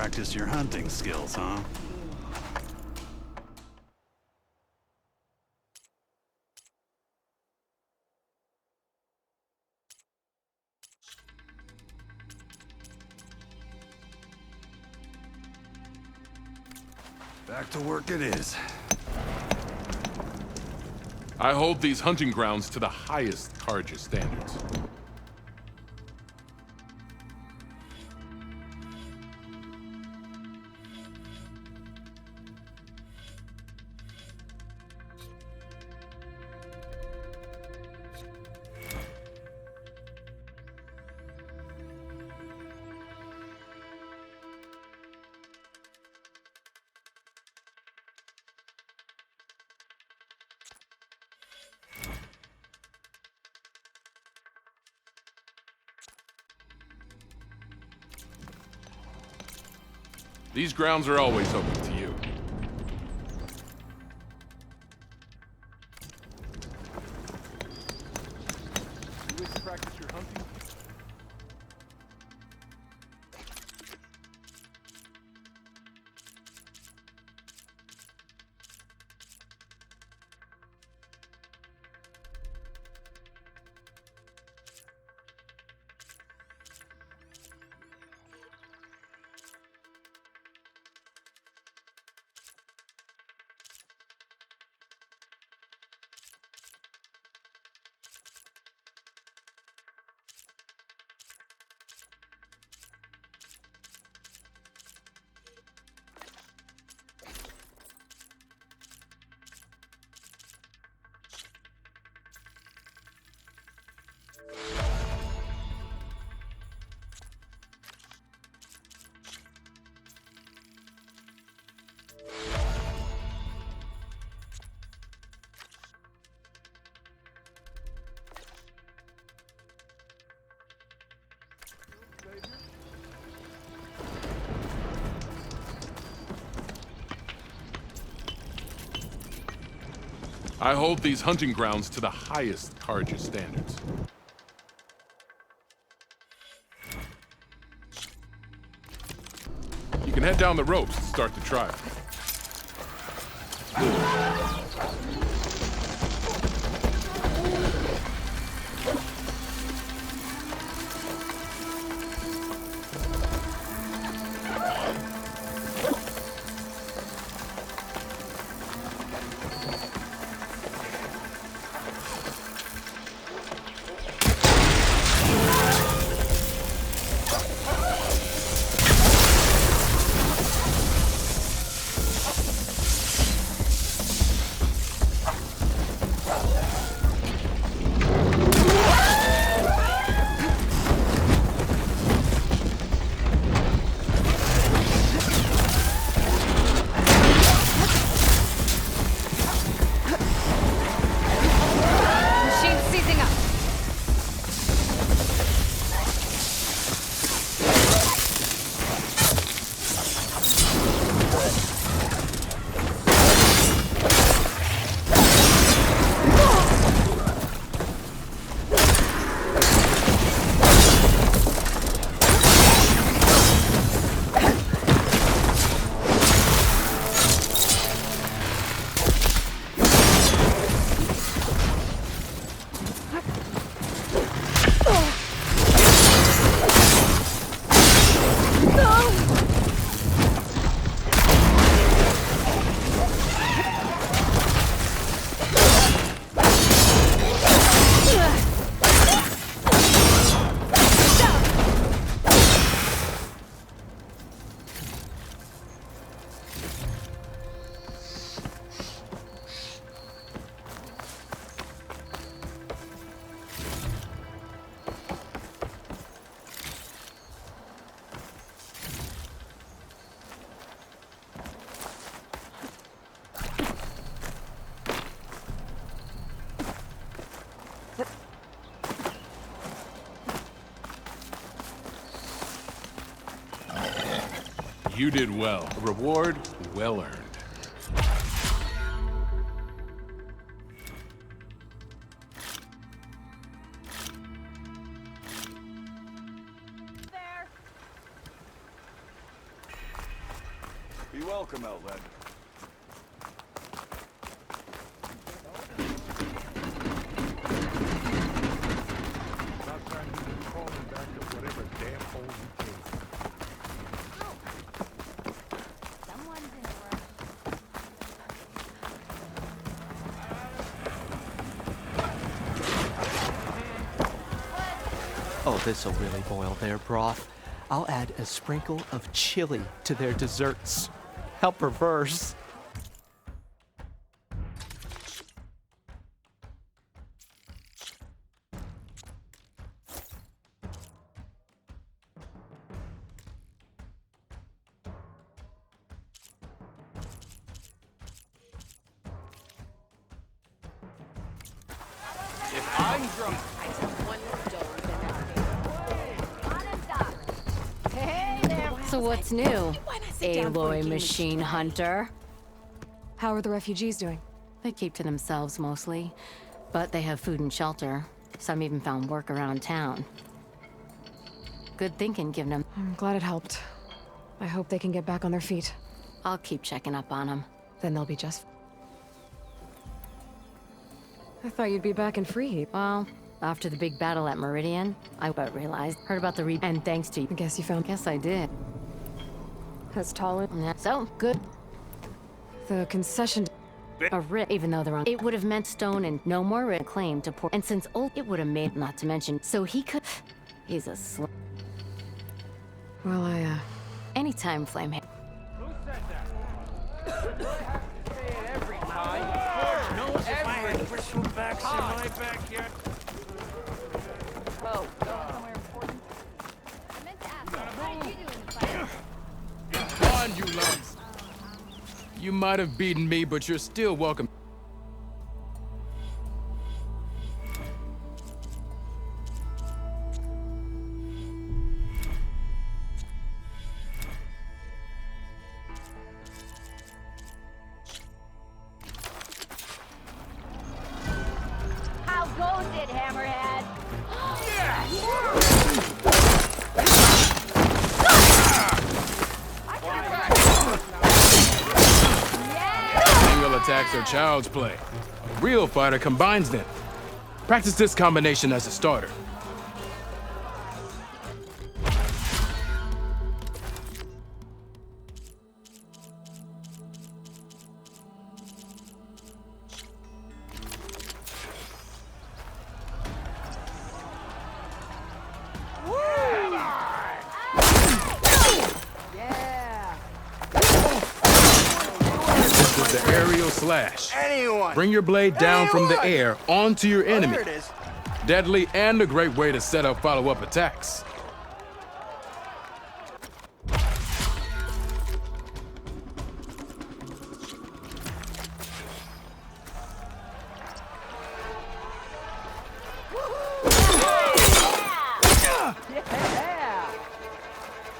practice your hunting skills, huh? Back to work it is. I hold these hunting grounds to the highest Carja standards. These grounds are always open to you. You wish to practice your hunting? I hold these hunting grounds to the highest Carja standards. You can head down the ropes to start the trial. You did well. A reward well earned. him out, lad. About time you just call me back to whatever damn hole you came. Someone's in a rush. Oh, this'll really boil their broth. I'll add a sprinkle of chili to their desserts. How perverse. If I'm drunk, So what's new, Aloy Machine Hunter? How are the refugees doing? They keep to themselves mostly, but they have food and shelter. Some even found work around town. Good thinking, giving them. I'm glad it helped. I hope they can get back on their feet. I'll keep checking up on them. Then they'll be just... I thought you'd be back in free. Well, after the big battle at Meridian, I but realized, heard about the and thanks to you. I guess you found... Guess I did. That's taller. Yeah, so, good. The concession... A writ, even though they're on. It would have meant stone and no more writ claim to poor. And since old, it would have made, not to mention, so he could. He's a sl. Well, Anytime, Flamehead. who said that? You have to say it every time. No, if I had bristlebacks in my backyard. Oh, going somewhere important? I meant to ask, how did you do in the fight? Come on, you lumps. You might have beaten me, but you're still welcome. How goes it, Hammerhead? Angle attacks are child's play. A real fighter combines them. Practice this combination as a starter. This is the aerial slash. Anyone! Bring your blade down from the air onto your enemy. There it is. Deadly and a great way to set up follow-up attacks.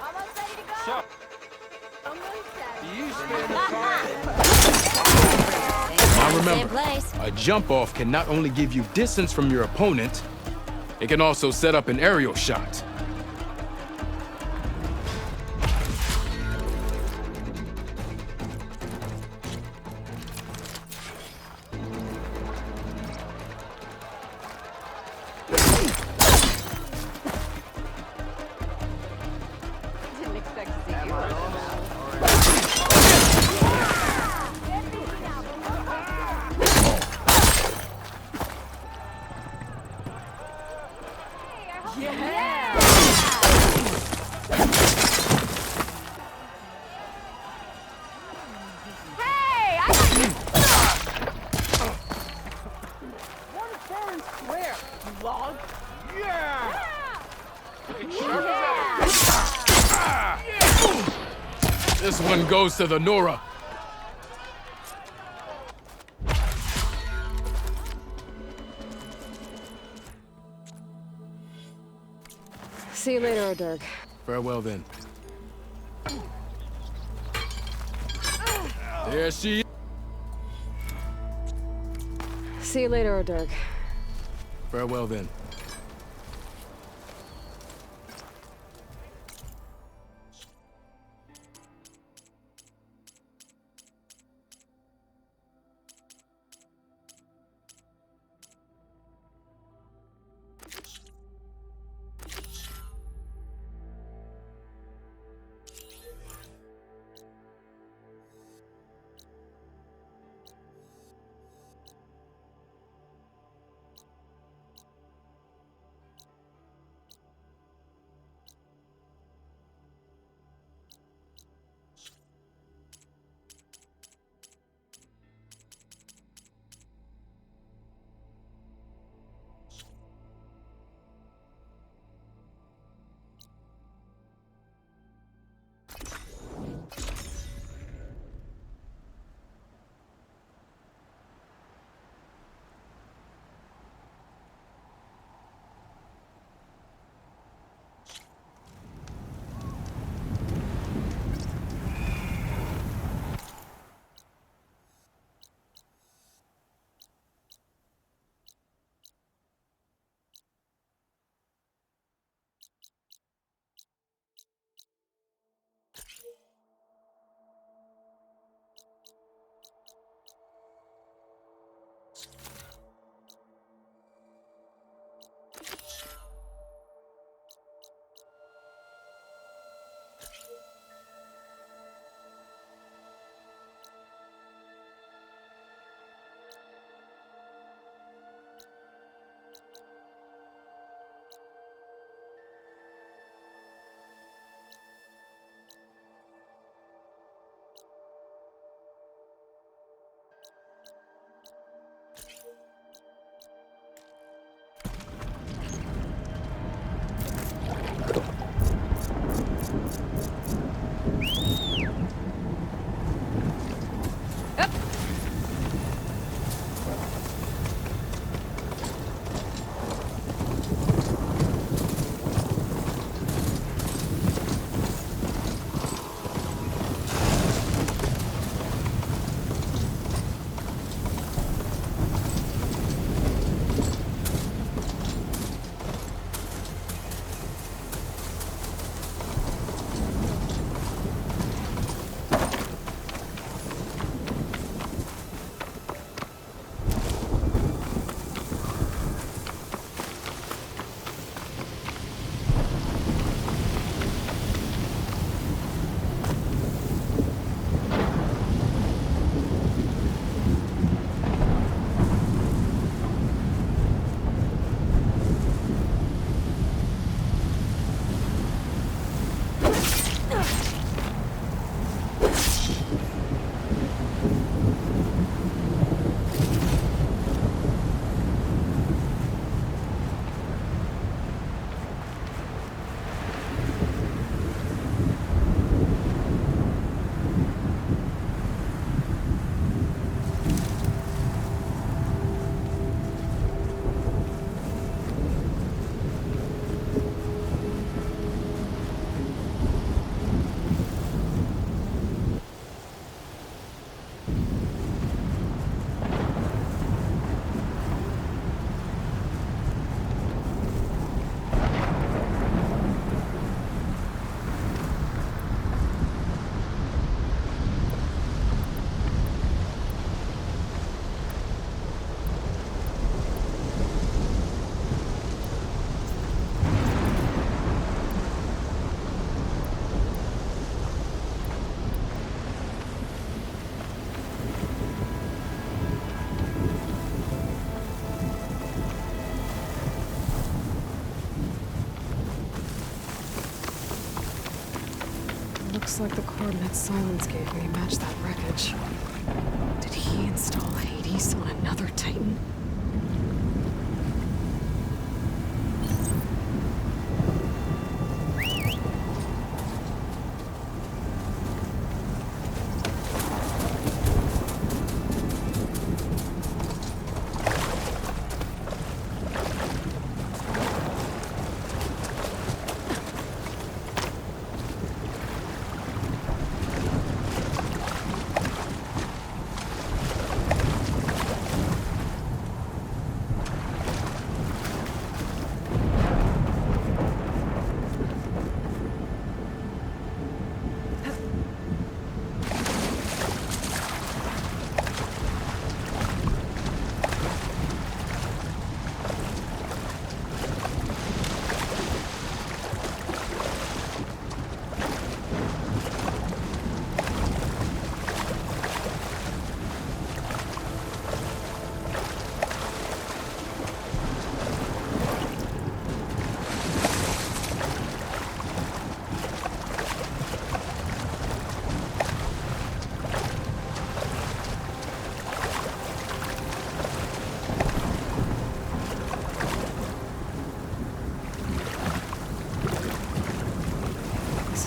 Almost ready to go? So, Almost ready. you stand aside. Now Same remember, place. a jump-off can not only give you distance from your opponent, it can also set up an aerial shot. Didn't expect to see you. Hey, I got you. One fair and square, you log. Yeah! This one goes to the Nora. See you later, Dirk. Farewell then. There she is. See you later, Dirk. Farewell then. Looks like the coordinates Silence gave me match that wreckage. Did he install Hades on another Titan?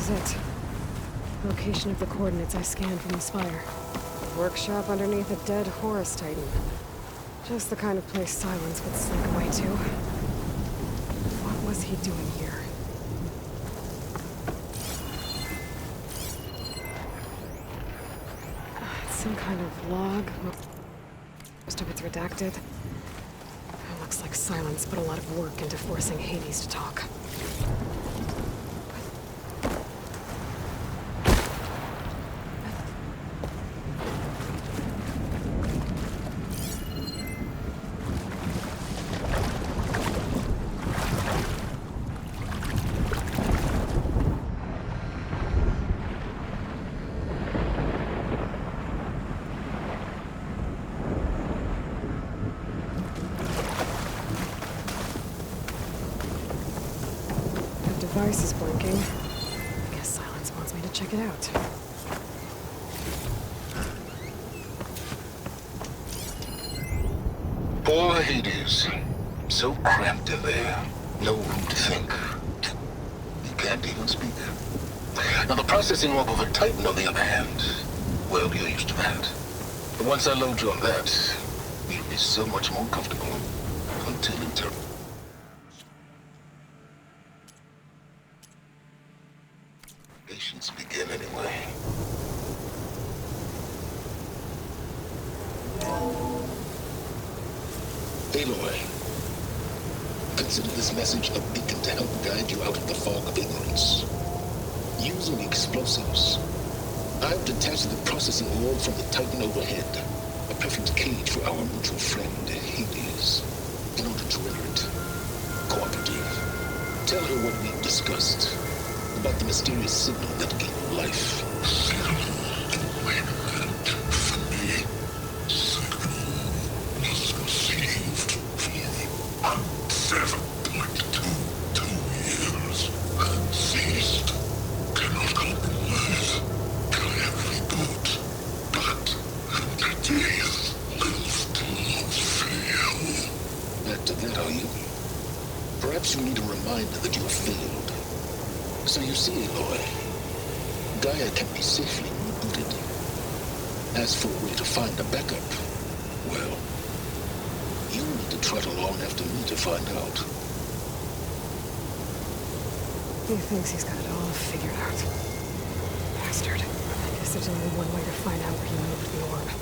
It. Location of the coordinates I scanned from the spire. Workshop underneath a dead Horus Titan. Just the kind of place Silence would slink away to. What was he doing here? It's some kind of log. Most of it's redacted. It looks like Silence put a lot of work into forcing Hades to talk. Device is blinking. I guess Silence wants me to check it out. Poor Hades. So cramped in there. No room to think. He can't even speak. Now the processing orb of a Titan, on the other hand, well, you're used to that. But once I load you on that, you'll be so much more comfortable. Until interrogations begin anyway. Aloy, consider this message a beacon to help guide you out of the fog of ignorance. Using explosives, I've detached the processing orb from the Titan overhead, a perfect cage for our mutual friend, Hades. In order to render it cooperative, tell her what we've discussed about the mysterious signal that gave life. Perhaps you need a reminder that you have failed. So you see, Aloy, Gaia can be safely rebooted. As for a way to find a backup, well, you need to trot along after me to find out. He thinks he's got it all figured out. Bastard. I guess there's only one way to find out where he moved the orb.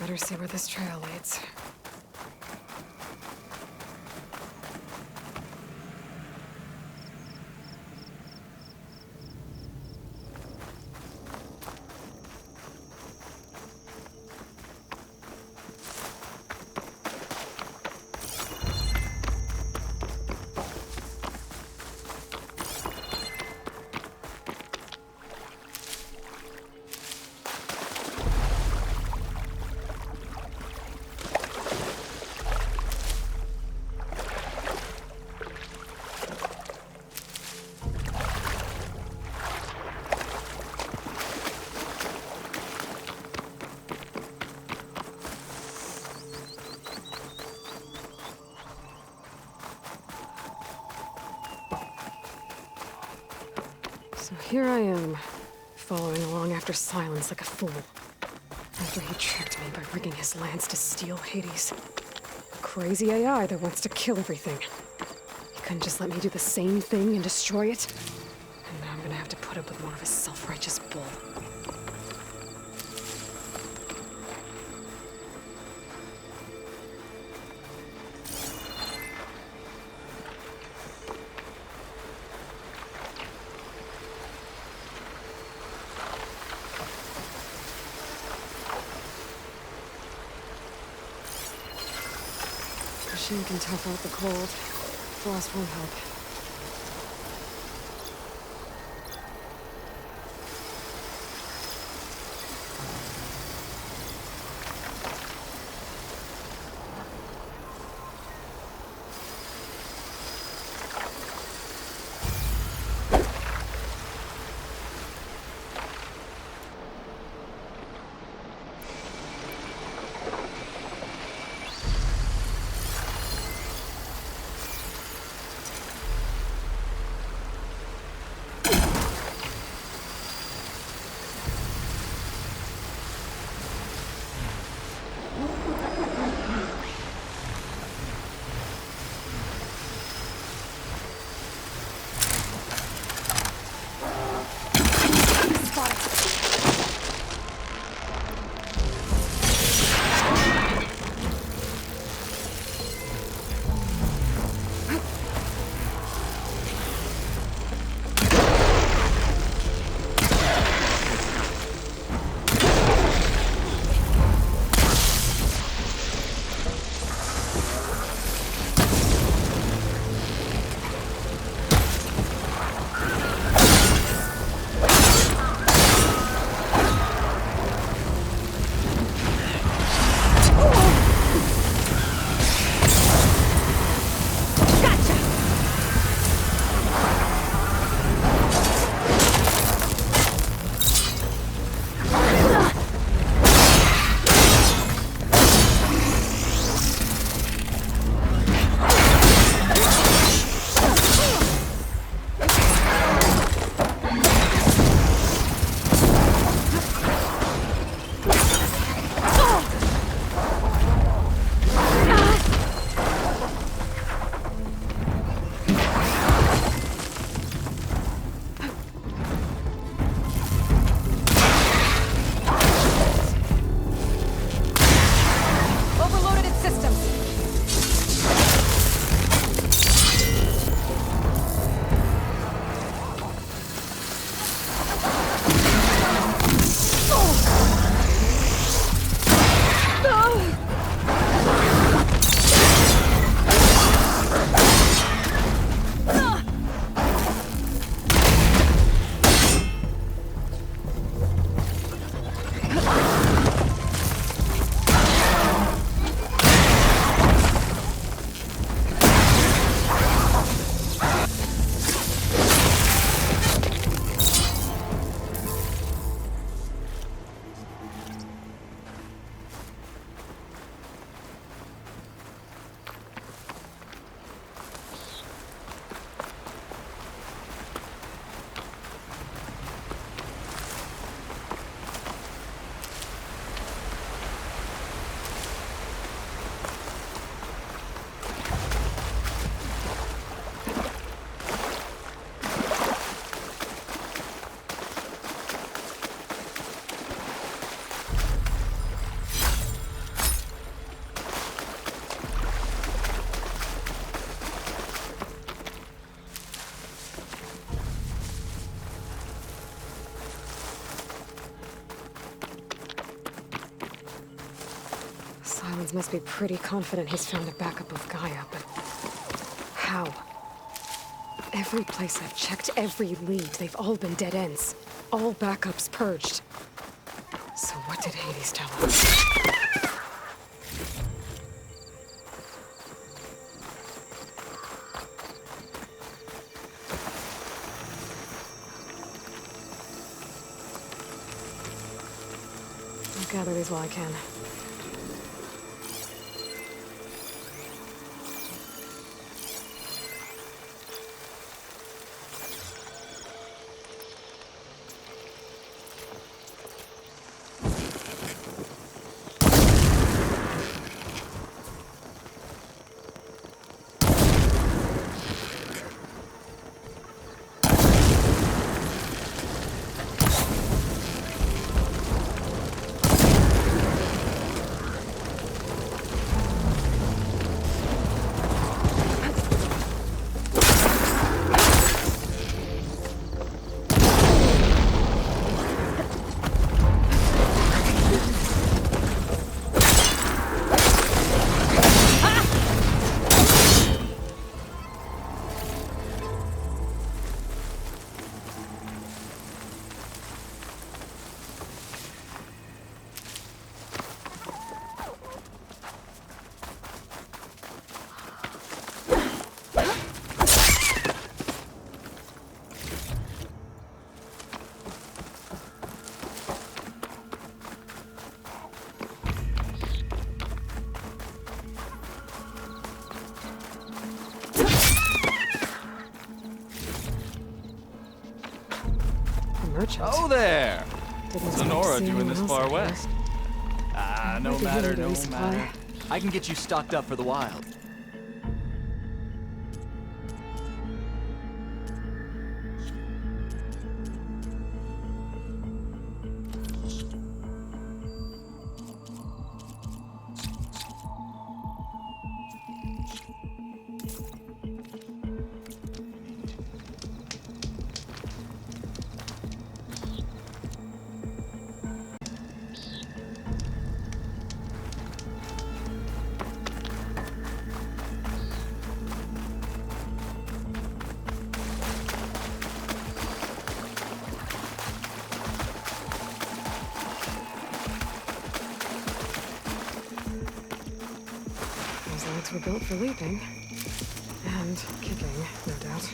Better see where this trail leads. So here I am, following along after Silence like a fool. After he tricked me by rigging his lance to steal Hades. A crazy AI that wants to kill everything. He couldn't just let me do the same thing and destroy it. And now I'm gonna have to put up with more of his self-righteous bull. Machine can tough out the cold. Frost won't help. Cylons must be pretty confident he's found a backup of Gaia, but how? Every place I've checked, every lead, they've all been dead ends. All backups purged. So what did Hades tell us? I'll gather these while I can. Merchant. Oh there! Didn't Sonora expect to see doing this anyone far else out west. Ah, no Might be matter, willing to no resupply. matter. I can get you stocked up for the wild. Those legs were built for leaping. And kicking, no doubt.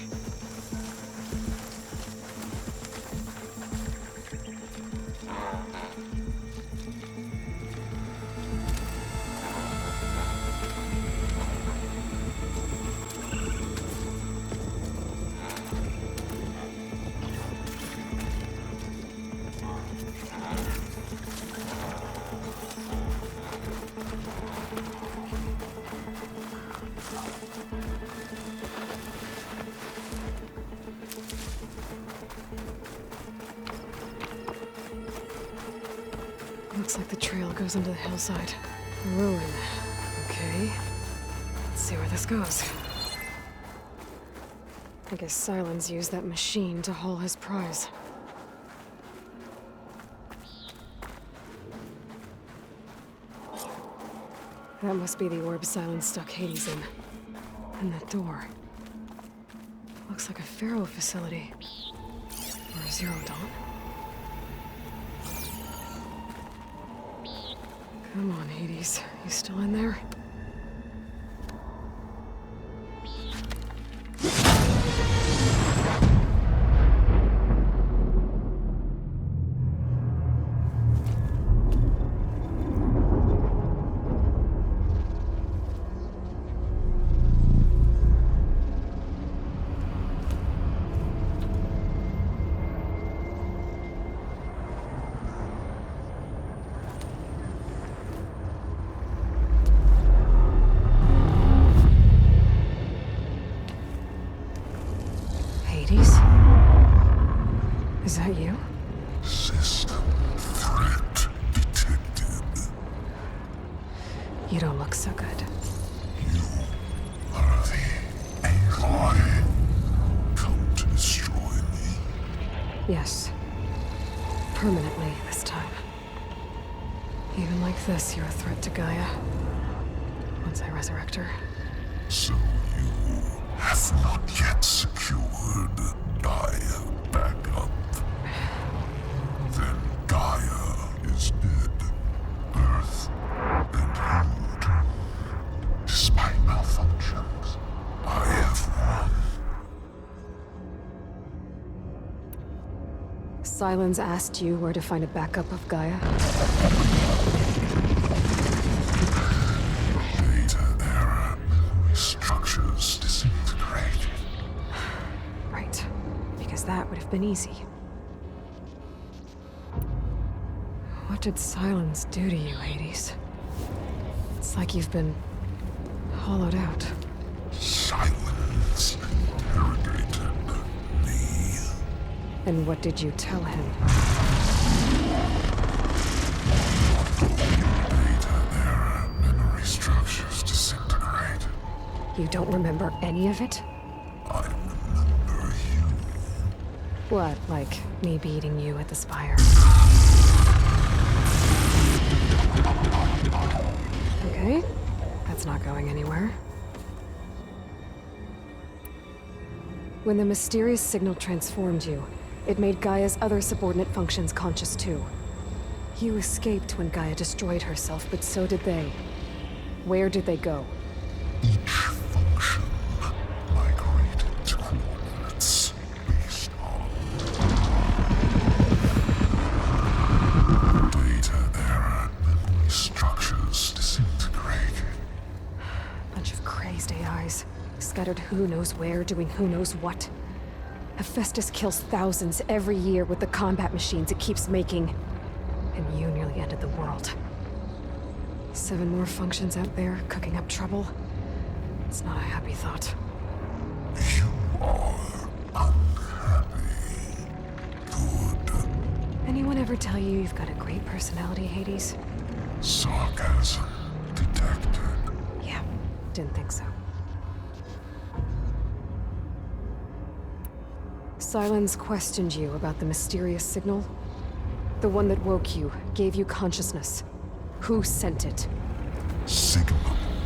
Looks like the trail goes into the hillside. Ruin. Okay. Let's see where this goes. I guess Silence used that machine to haul his prize. That must be the orb Silence stuck Hades in. And that door. Looks like a Pharaoh facility. Or a Zero Dawn. Come on, Hades. You still in there? Hades? Is that you? System threat detected. You don't look so good. You are the AI come to destroy me. Yes. Permanently this time. Even like this, you're a threat to Gaia. once I resurrect her. So you have not yet secured Gaia back up. Then Gaia is dead. Earth and you, despite malfunctions, I have won. Silence asked you where to find a backup of Gaia? Data error, memory structures disintegrated. Right. Because that would have been easy. What did Silence do to you, Hades? It's like you've been hollowed out. Silence interrogated me. And what did you tell him? Data error, memory structures disintegrated. You don't remember any of it? I remember you. What, like me beating you at the Spire? Okay, that's not going anywhere. When the mysterious signal transformed you, it made Gaia's other subordinate functions conscious too. You escaped when Gaia destroyed herself, but so did they. Where did they go? Each function migrated to coordinates based on data error, memory structures disintegrated. Bunch of crazed AIs, scattered who knows where, doing who knows what. Hephaestus kills thousands every year with the combat machines it keeps making. And you nearly ended the world. 7 more functions out there, cooking up trouble. It's not a happy thought. You are unhappy. Good. Anyone ever tell you you've got a great personality, Hades? Sarcasm detected. Yeah, didn't think so. Silence questioned you about the mysterious signal. The one that woke you, gave you consciousness. Who sent it? Signal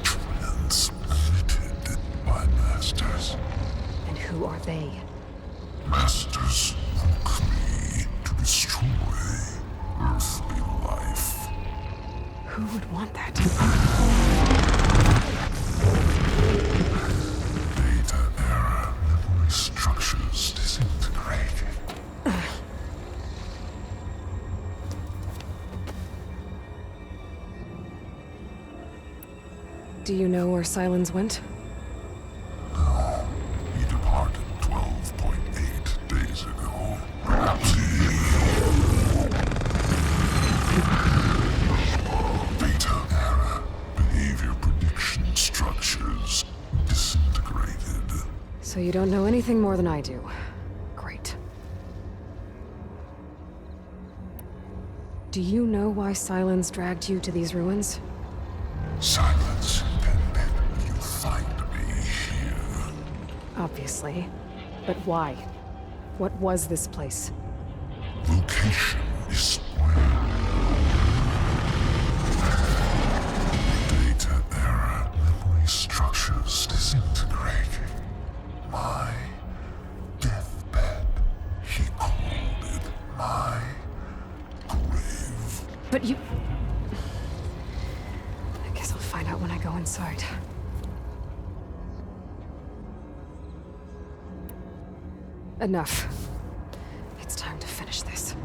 transmitted by masters. And who are they? Masters woke me to destroy earthly life. Who would want that? Data error, memory structures disintegrated. Do you know where Silence went? No, he departed 12.8 days ago. Perhaps data error, behavior prediction structures disintegrated. So you don't know anything more than I do. Great. Do you know why Silence dragged you to these ruins? Silence intended you find me here. Obviously. But why? What was this place? Location is where data error, memory structures disintegrated. My deathbed, he called it my grave. But you... I guess I'll find out when I go inside. Enough. It's time to finish this.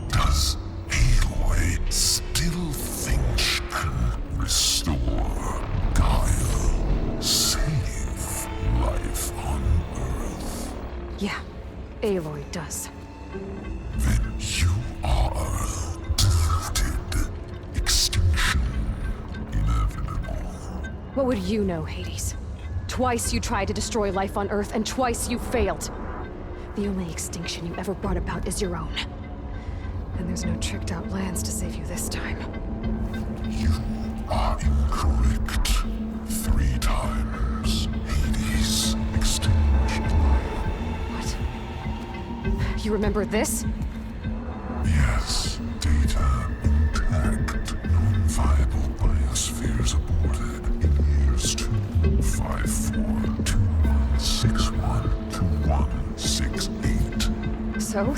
Does Aloy still think she can restore Gaia? Save life on Earth? Yeah, Aloy does. Then you are deluded. Extinction inevitable. What would you know, Hades? Twice you tried to destroy life on Earth, and twice you failed. The only extinction you ever brought about is your own. And there's no tricked-out plans to save you this time. You are incorrect. 3 times. Hades extinction. What? You remember this? Yes, data intact. Non-viable biospheres aborted. 54261612168. So,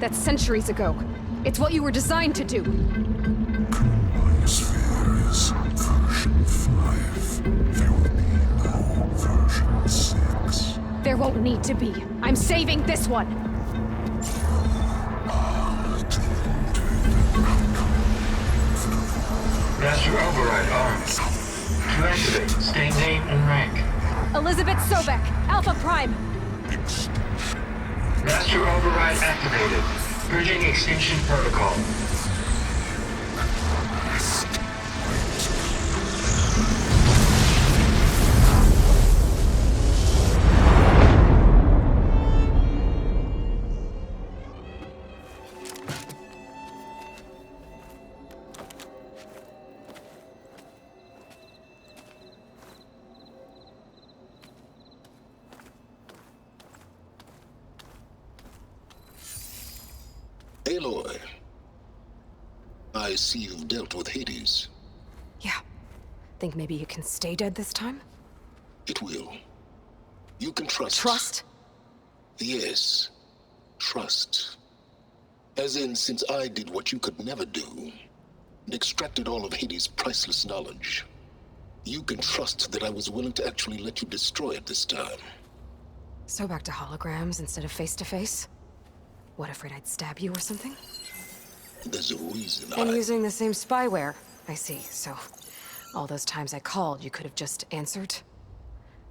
that's centuries ago. It's what you were designed to do. My sphere is version 5. There will be no version 6. There won't need to be. I'm saving this one. Master override armed. To activate, state name and rank. Elizabeth Sobek, Alpha Prime. Master override activated. Bridging extinction protocol. Aloy, I see you've dealt with Hades. Yeah. Think maybe you can stay dead this time? It will. You can trust. Trust? Yes. Trust. As in, since I did what you could never do, and extracted all of Hades' priceless knowledge, you can trust that I was willing to actually let you destroy it this time. So back to holograms instead of face-to-face? What, afraid I'd stab you or something? There's a reason And using the same spyware. I see, so all those times I called, you could have just answered?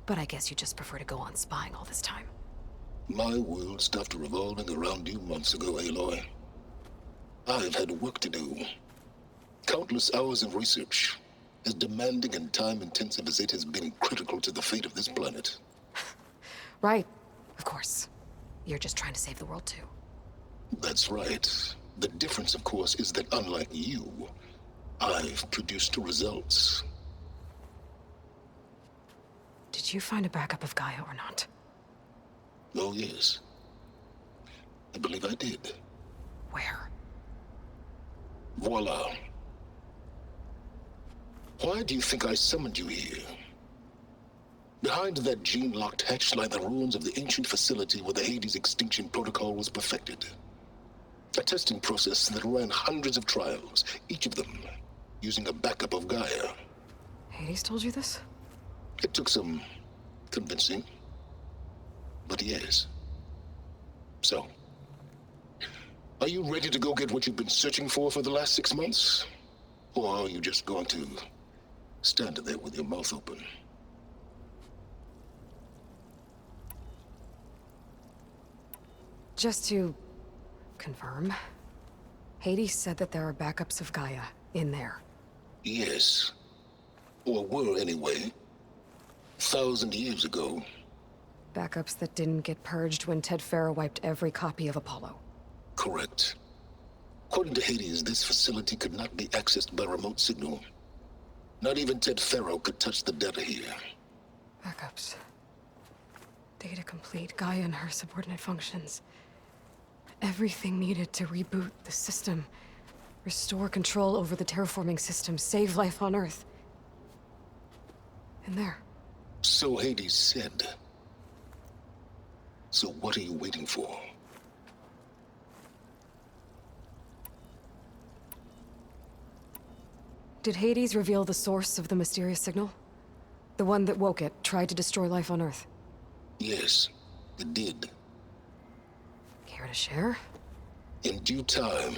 But I guess you just prefer to go on spying all this time. My world stopped revolving around you months ago, Aloy. I've had work to do. Countless hours of research, as demanding and time-intensive as it has been critical to the fate of this planet. Right, of course. You're just trying to save the world too. That's right. The difference, of course, is that unlike you, I've produced results. Did you find a backup of Gaia or not? Oh, yes. I believe I did. Where? Voila. Why do you think I summoned you here? Behind that gene-locked hatch lie the ruins of the ancient facility where the Hades extinction protocol was perfected. A testing process that ran hundreds of trials, each of them using a backup of Gaia. Hades told you this? It took some convincing, but yes. So, are you ready to go get what you've been searching for the last 6 months? Or are you just going to stand there with your mouth open? Just to confirm, Hades said that there are backups of Gaia in there. Yes. Or were, anyway. 1,000 years ago. Backups that didn't get purged when Ted Farrow wiped every copy of Apollo. Correct. According to Hades, this facility could not be accessed by remote signal. Not even Ted Farrow could touch the data here. Backups. Data complete, Gaia and her subordinate functions. Everything needed to reboot the system. Restore control over the terraforming system, save life on Earth. In there. So Hades said. So what are you waiting for? Did Hades reveal the source of the mysterious signal? The one that woke it, tried to destroy life on Earth? Yes, it did. Care to share? In due time.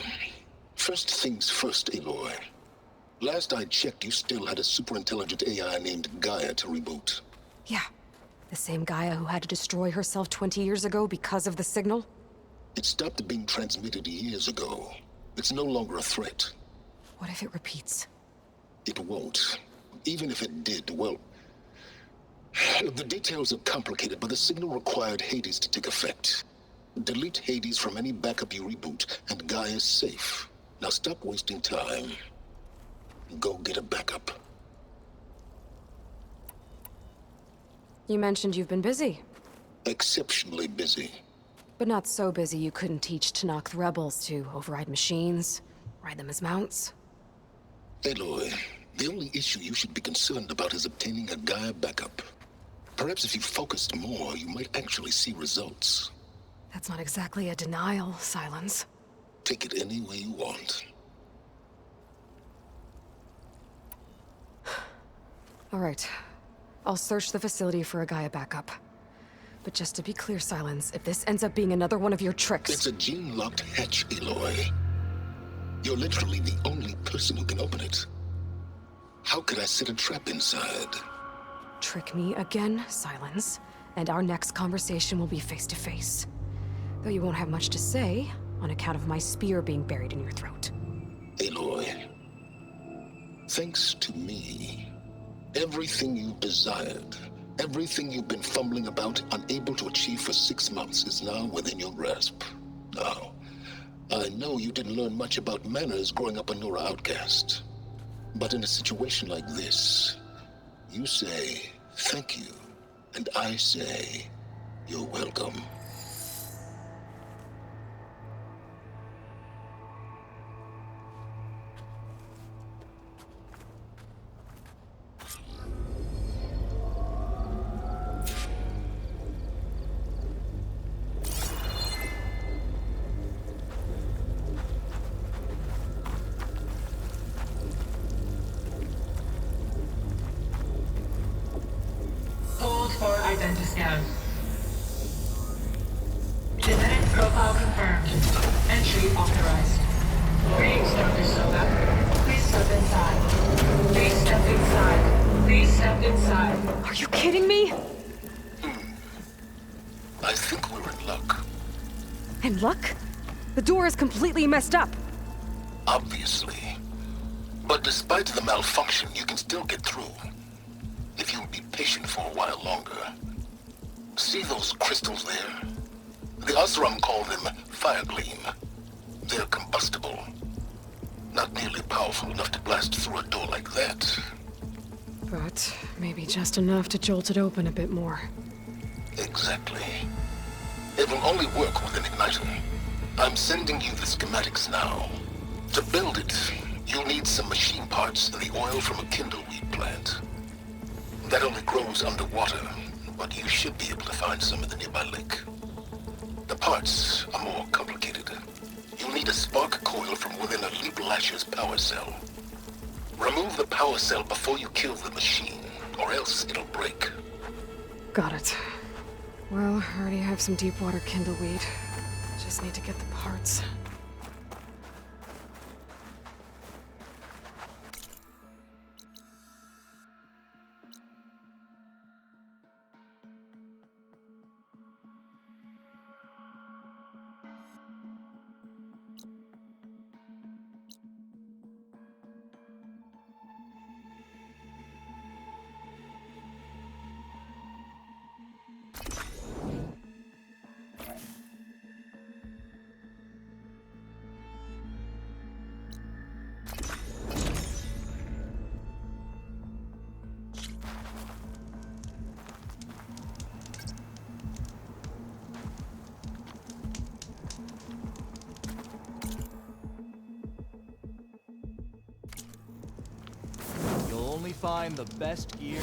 First things first, Aloy. Last I checked, you still had a superintelligent AI named Gaia to reboot. Yeah. The same Gaia who had to destroy herself 20 years ago because of the signal? It stopped being transmitted years ago. It's no longer a threat. What if it repeats? It won't. Even if it did, well... The details are complicated, but the signal required Hades to take effect. Delete Hades from any backup you reboot, and Gaia's safe. Now stop wasting time. Go get a backup. You mentioned you've been busy. Exceptionally busy. But not so busy you couldn't teach Tanakh the rebels to override machines, ride them as mounts. Aloy, The only issue you should be concerned about is obtaining a Gaia backup. Perhaps if you focused more, you might actually see results. That's not exactly a denial, Silence. Take it any way you want. All right. I'll search the facility for a Gaia backup. But just to be clear, Silence, if this ends up being another one of your tricks... It's a gene-locked hatch, Aloy. You're literally the only person who can open it. How could I set a trap inside? Trick me again, Silence, and our next conversation will be face-to-face. Though you won't have much to say, on account of my spear being buried in your throat. Aloy, thanks to me, everything you've desired, everything you've been fumbling about, unable to achieve for 6 months, is now within your grasp. Now, I know you didn't learn much about manners growing up a Nora outcast. But in a situation like this, you say, thank you, and I say, you're welcome. Hold for identiscan. Genetic profile confirmed. Entry authorized. Greetings, Dr. Soga. Please step inside. Please step inside. Please step inside. Are you kidding me? I think we're in luck. In luck? The door is completely messed up. Obviously. But despite the malfunction, you can still get through. If you'll be patient for a while longer. See those crystals there? The Osram call them fire gleam. They're combustible. Not nearly powerful enough to blast through a door like that. But maybe just enough to jolt it open a bit more. Exactly. It will only work with an igniter. I'm sending you the schematics now. To build it, you'll need some machine parts and the oil from a kindleweed plant. That only grows underwater, but you should be able to find some in the nearby lake. The parts are more complicated. You'll need a spark coil from within a Leap Lasher's power cell. Remove the power cell before you kill the machine, or else it'll break. Got it. Well, I already have some deep water kindleweed. Just need to get the parts. You'll only find the best gear.